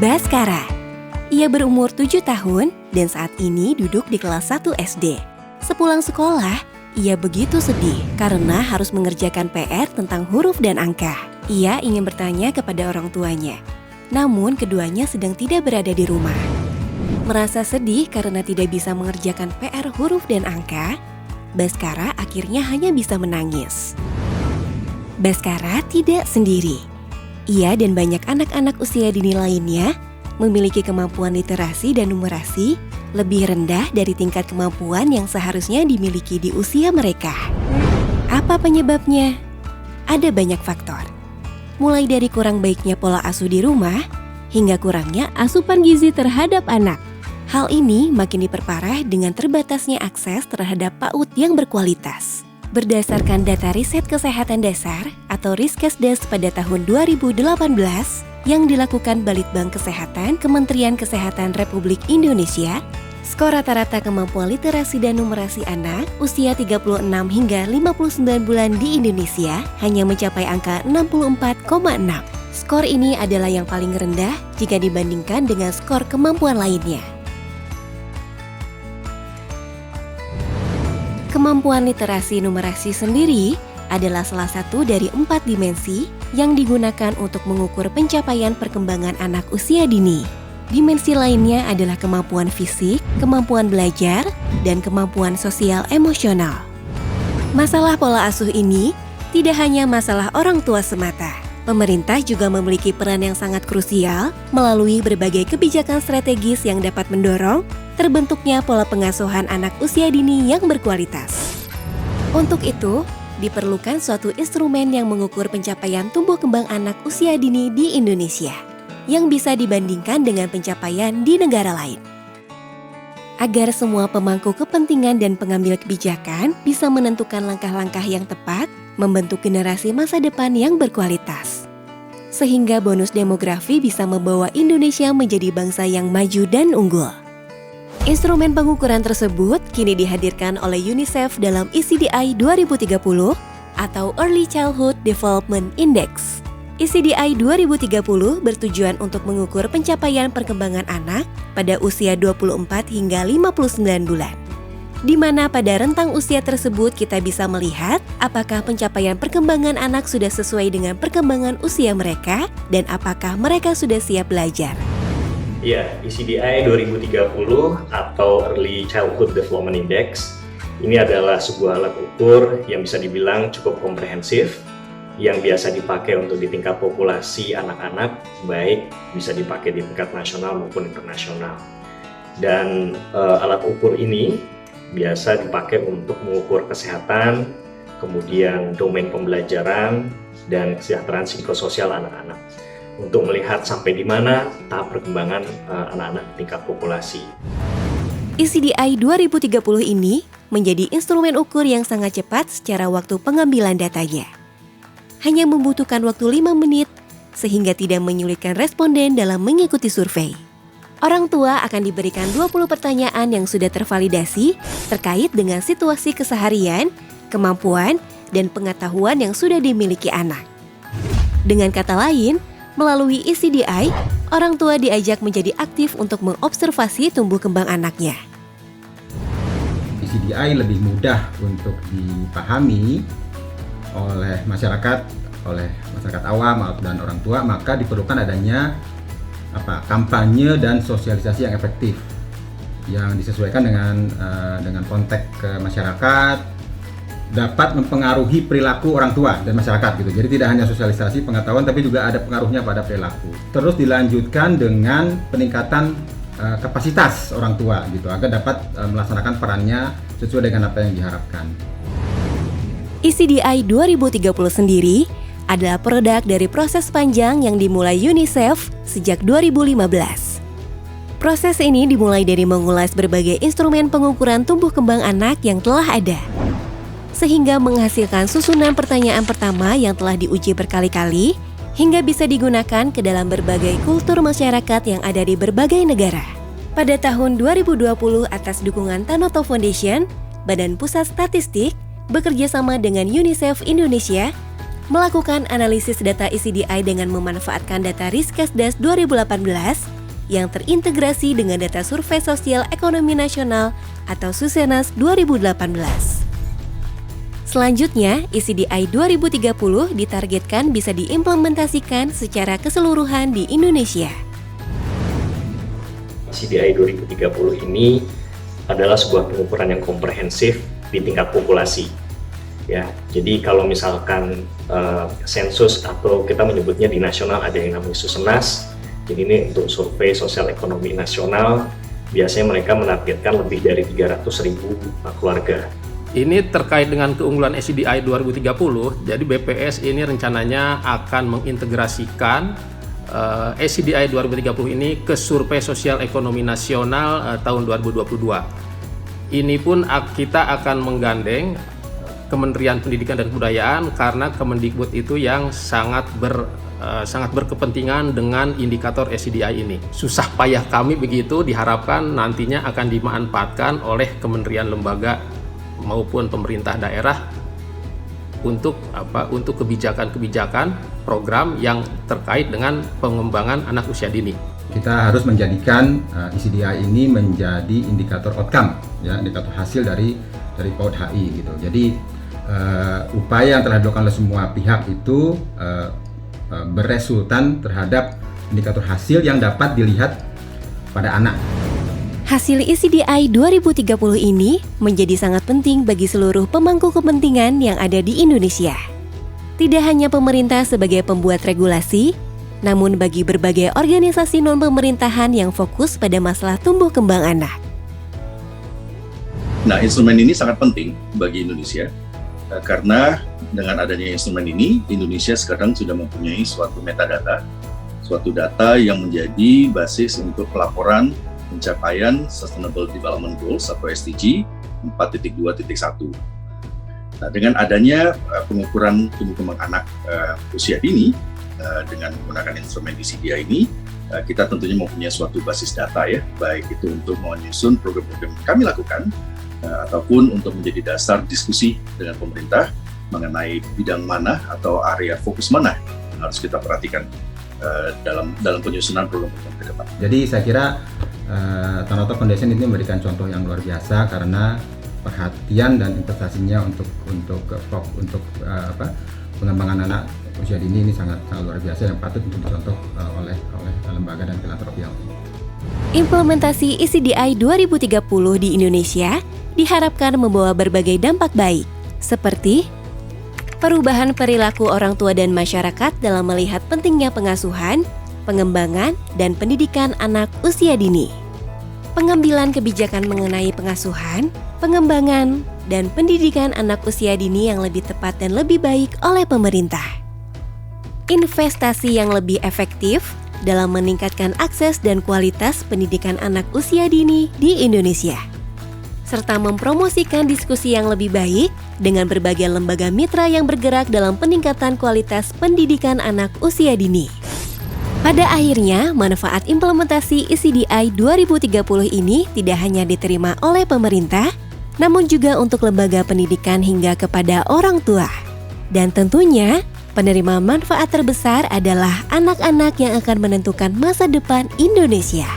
Baskara. Ia berumur 7 tahun dan saat ini duduk di kelas 1 SD. Sepulang sekolah, ia begitu sedih karena harus mengerjakan PR tentang huruf dan angka. Ia ingin bertanya kepada orang tuanya, namun keduanya sedang tidak berada di rumah. Merasa sedih karena tidak bisa mengerjakan PR huruf dan angka, Baskara akhirnya hanya bisa menangis. Baskara tidak sendiri. Ia dan banyak anak-anak usia dini lainnya memiliki kemampuan literasi dan numerasi lebih rendah dari tingkat kemampuan yang seharusnya dimiliki di usia mereka. Apa penyebabnya? Ada banyak faktor. Mulai dari kurang baiknya pola asuh di rumah, hingga kurangnya asupan gizi terhadap anak. Hal ini makin diperparah dengan terbatasnya akses terhadap PAUD yang berkualitas. Berdasarkan data Riset Kesehatan Dasar atau Riskesdas pada tahun 2018, yang dilakukan Balitbang Kesehatan Kementerian Kesehatan Republik Indonesia, skor rata-rata kemampuan literasi dan numerasi anak usia 36 hingga 59 bulan di Indonesia hanya mencapai angka 64,6. Skor ini adalah yang paling rendah jika dibandingkan dengan skor kemampuan lainnya. Kemampuan literasi numerasi sendiri adalah salah satu dari 4 dimensi yang digunakan untuk mengukur pencapaian perkembangan anak usia dini. Dimensi lainnya adalah kemampuan fisik, kemampuan belajar, dan kemampuan sosial emosional. Masalah pola asuh ini tidak hanya masalah orang tua semata. Pemerintah juga memiliki peran yang sangat krusial melalui berbagai kebijakan strategis yang dapat mendorong terbentuknya pola pengasuhan anak usia dini yang berkualitas. Untuk itu, diperlukan suatu instrumen yang mengukur pencapaian tumbuh kembang anak usia dini di Indonesia yang bisa dibandingkan dengan pencapaian di negara lain. Agar semua pemangku kepentingan dan pengambil kebijakan bisa menentukan langkah-langkah yang tepat, membentuk generasi masa depan yang berkualitas. Sehingga bonus demografi bisa membawa Indonesia menjadi bangsa yang maju dan unggul. Instrumen pengukuran tersebut kini dihadirkan oleh UNICEF dalam ECDI 2030 atau Early Childhood Development Index. ECDI 2030 bertujuan untuk mengukur pencapaian perkembangan anak pada usia 24 hingga 59 bulan. Di mana pada rentang usia tersebut kita bisa melihat apakah pencapaian perkembangan anak sudah sesuai dengan perkembangan usia mereka dan apakah mereka sudah siap belajar. Ya, ECDI 2030 atau Early Childhood Development Index ini adalah sebuah alat ukur yang bisa dibilang cukup komprehensif yang biasa dipakai untuk di tingkat populasi anak-anak, baik bisa dipakai di tingkat nasional maupun internasional. Dan alat ukur ini biasa dipakai untuk mengukur kesehatan, kemudian domain pembelajaran, dan kesejahteraan psikososial anak-anak, untuk melihat sampai di mana tahap perkembangan anak-anak di tingkat populasi. ECDI 2030 ini menjadi instrumen ukur yang sangat cepat secara waktu pengambilan datanya. Hanya membutuhkan waktu 5 menit, sehingga tidak menyulitkan responden dalam mengikuti survei. Orang tua akan diberikan 20 pertanyaan yang sudah tervalidasi terkait dengan situasi keseharian, kemampuan, dan pengetahuan yang sudah dimiliki anak. Dengan kata lain, melalui ECDI, orang tua diajak menjadi aktif untuk mengobservasi tumbuh kembang anaknya. ECDI lebih mudah untuk dipahami oleh masyarakat awam dan orang tua, maka diperlukan adanya kampanye dan sosialisasi yang efektif yang disesuaikan dengan konteks ke masyarakat, dapat mempengaruhi perilaku orang tua dan masyarakat gitu. Jadi tidak hanya sosialisasi pengetahuan tapi juga ada pengaruhnya pada perilaku. Terus dilanjutkan dengan peningkatan kapasitas orang tua gitu agar dapat melaksanakan perannya sesuai dengan apa yang diharapkan. ECDI 2030 sendiri adalah produk dari proses panjang yang dimulai UNICEF sejak 2015. Proses ini dimulai dari mengulas berbagai instrumen pengukuran tumbuh kembang anak yang telah ada, sehingga menghasilkan susunan pertanyaan pertama yang telah diuji berkali-kali hingga bisa digunakan ke dalam berbagai kultur masyarakat yang ada di berbagai negara. Pada tahun 2020 atas dukungan Tanoto Foundation, Badan Pusat Statistik bekerja sama dengan UNICEF Indonesia, melakukan analisis data ECDI dengan memanfaatkan data Riskesdas 2018 yang terintegrasi dengan data Survei Sosial Ekonomi Nasional atau Susenas 2018. Selanjutnya, ECDI 2030 ditargetkan bisa diimplementasikan secara keseluruhan di Indonesia. ECDI 2030 ini adalah sebuah pengukuran yang komprehensif di tingkat populasi. Ya, jadi kalau misalkan sensus atau kita menyebutnya di nasional ada yang namanya Susenas, jadi ini untuk Survei Sosial Ekonomi Nasional, biasanya mereka menargetkan lebih dari 300.000 keluarga. Ini terkait dengan keunggulan ECDI 2030, jadi BPS ini rencananya akan mengintegrasikan ECDI 2030 ini ke Survei Sosial Ekonomi Nasional tahun 2022. Ini pun kita akan menggandeng Kementerian Pendidikan dan Kebudayaan karena Kemendikbud itu yang sangat berkepentingan dengan indikator ECDI ini. Susah payah kami begitu diharapkan nantinya akan dimanfaatkan oleh kementerian lembaga maupun pemerintah daerah untuk kebijakan-kebijakan program yang terkait dengan pengembangan anak usia dini. Kita harus menjadikan ECDI ini menjadi indikator outcome, ya, indikator hasil dari PAUD HI gitu. Jadi upaya yang telah dilakukan oleh semua pihak itu berresultan terhadap indikator hasil yang dapat dilihat pada anak. Hasil ECDI 2030 ini menjadi sangat penting bagi seluruh pemangku kepentingan yang ada di Indonesia. Tidak hanya pemerintah sebagai pembuat regulasi, namun bagi berbagai organisasi non-pemerintahan yang fokus pada masalah tumbuh kembang anak. Nah, instrumen ini sangat penting bagi Indonesia karena dengan adanya instrumen ini, Indonesia sekarang sudah mempunyai suatu metadata, suatu data yang menjadi basis untuk pelaporan pencapaian Sustainable Development Goals atau SDG 4.2.1. Nah, dengan adanya pengukuran tumbuh kembang anak usia dini dengan menggunakan instrumen ECDI ini, kita tentunya mempunyai suatu basis data ya, baik itu untuk menyusun program-program yang kami lakukan ataupun untuk menjadi dasar diskusi dengan pemerintah mengenai bidang mana atau area fokus mana yang harus kita perhatikan dalam penyusunan program-program ke depan. Jadi saya kira Tanoto Foundation ini memberikan contoh yang luar biasa karena perhatian dan investasinya untuk pengembangan anak usia dini ini sangat luar biasa yang patut untuk dicontoh oleh lembaga dan filantropi yang lain. Implementasi ECDI 2030 di Indonesia diharapkan membawa berbagai dampak baik, seperti perubahan perilaku orang tua dan masyarakat dalam melihat pentingnya pengasuhan, pengembangan, dan pendidikan anak usia dini. Pengambilan kebijakan mengenai pengasuhan, pengembangan, dan pendidikan anak usia dini yang lebih tepat dan lebih baik oleh pemerintah. Investasi yang lebih efektif dalam meningkatkan akses dan kualitas pendidikan anak usia dini di Indonesia, serta mempromosikan diskusi yang lebih baik dengan berbagai lembaga mitra yang bergerak dalam peningkatan kualitas pendidikan anak usia dini. Pada akhirnya, manfaat implementasi ECDI 2030 ini tidak hanya diterima oleh pemerintah, namun juga untuk lembaga pendidikan hingga kepada orang tua. Dan tentunya, penerima manfaat terbesar adalah anak-anak yang akan menentukan masa depan Indonesia.